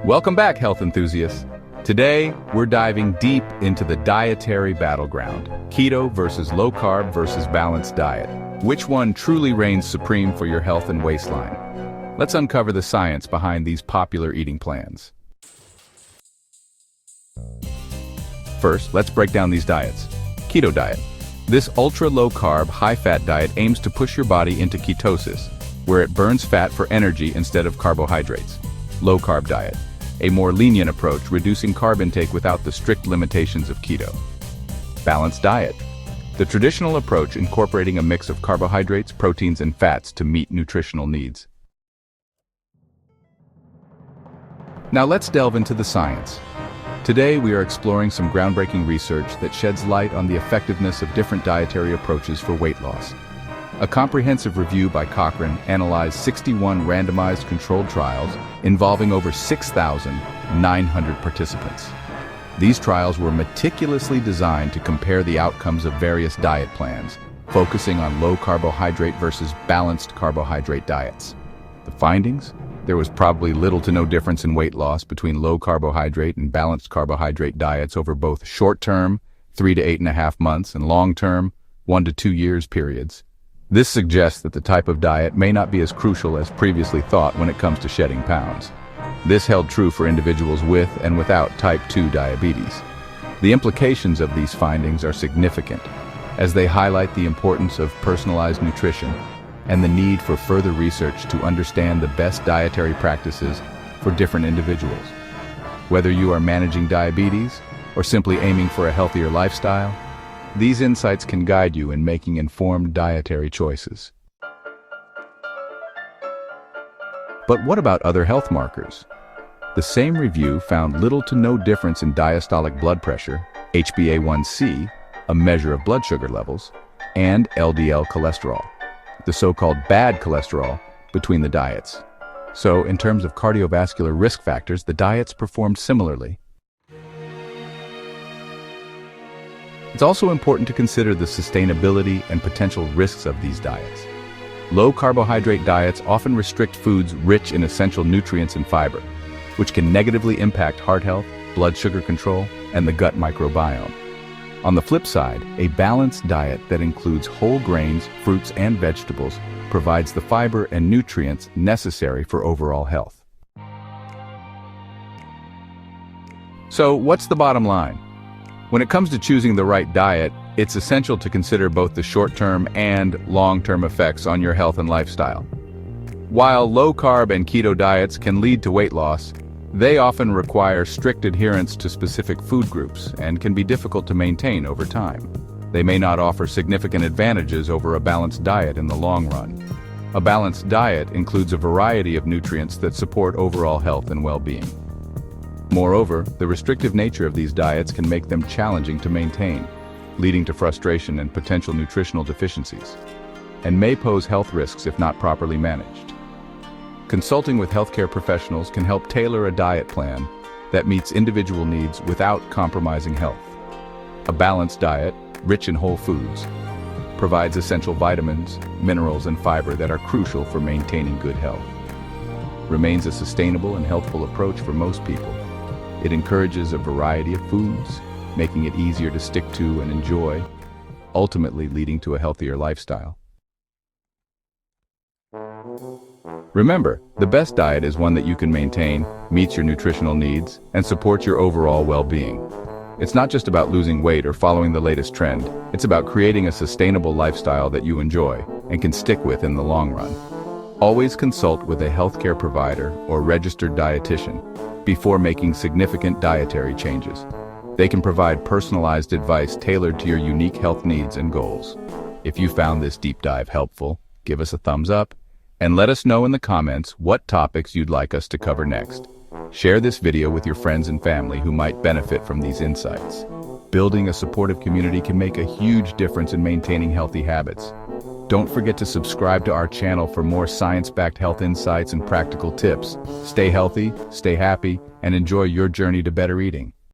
Welcome back, health enthusiasts. Today, we're diving deep into the dietary battleground. Keto versus low-carb versus balanced diet. Which one truly reigns supreme for your health and waistline? Let's uncover the science behind these popular eating plans. First, let's break down these diets. Keto diet. This ultra-low-carb, high-fat diet aims to push your body into ketosis, where it burns fat for energy instead of carbohydrates. Low-carb diet. A more lenient approach, reducing carb intake without the strict limitations of keto. Balanced diet. The traditional approach incorporating a mix of carbohydrates, proteins, and fats to meet nutritional needs. Now let's delve into the science. Today we are exploring some groundbreaking research that sheds light on the effectiveness of different dietary approaches for weight loss. A comprehensive review by Cochrane analyzed 61 randomized controlled trials involving over 6,900 participants. These trials were meticulously designed to compare the outcomes of various diet plans, focusing on low carbohydrate versus balanced carbohydrate diets. The findings? There was probably little to no difference in weight loss between low carbohydrate and balanced carbohydrate diets over both short-term, 3 to 8.5 months, and long-term, 1 to 2 years periods. This suggests that the type of diet may not be as crucial as previously thought when it comes to shedding pounds. This held true for individuals with and without type 2 diabetes. The implications of these findings are significant, as they highlight the importance of personalized nutrition and the need for further research to understand the best dietary practices for different individuals. Whether you are managing diabetes or simply aiming for a healthier lifestyle, these insights can guide you in making informed dietary choices. But what about other health markers? The same review found little to no difference in diastolic blood pressure, HbA1c, a measure of blood sugar levels, and LDL cholesterol, the so-called bad cholesterol, between the diets. So, in terms of cardiovascular risk factors, the diets performed similarly. It's also important to consider the sustainability and potential risks of these diets. Low-carbohydrate diets often restrict foods rich in essential nutrients and fiber, which can negatively impact heart health, blood sugar control, and the gut microbiome. On the flip side, a balanced diet that includes whole grains, fruits, and vegetables provides the fiber and nutrients necessary for overall health. So, what's the bottom line? When it comes to choosing the right diet, it's essential to consider both the short-term and long-term effects on your health and lifestyle. While low-carb and keto diets can lead to weight loss, they often require strict adherence to specific food groups and can be difficult to maintain over time. They may not offer significant advantages over a balanced diet in the long run. A balanced diet includes a variety of nutrients that support overall health and well-being. Moreover, the restrictive nature of these diets can make them challenging to maintain, leading to frustration and potential nutritional deficiencies, and may pose health risks if not properly managed. Consulting with healthcare professionals can help tailor a diet plan that meets individual needs without compromising health. A balanced diet, rich in whole foods, provides essential vitamins, minerals, and fiber that are crucial for maintaining good health. Remains a sustainable and healthful approach for most people. It encourages a variety of foods, making it easier to stick to and enjoy, ultimately leading to a healthier lifestyle. Remember, the best diet is one that you can maintain, meets your nutritional needs, and supports your overall well-being. It's not just about losing weight or following the latest trend. It's about creating a sustainable lifestyle that you enjoy and can stick with in the long run. Always consult with a healthcare provider or registered dietitian before making significant dietary changes. They can provide personalized advice tailored to your unique health needs and goals. If you found this deep dive helpful, give us a thumbs up and let us know in the comments what topics you'd like us to cover next. Share this video with your friends and family who might benefit from these insights. Building a supportive community can make a huge difference in maintaining healthy habits. Don't forget to subscribe to our channel for more science-backed health insights and practical tips. Stay healthy, stay happy, and enjoy your journey to better eating.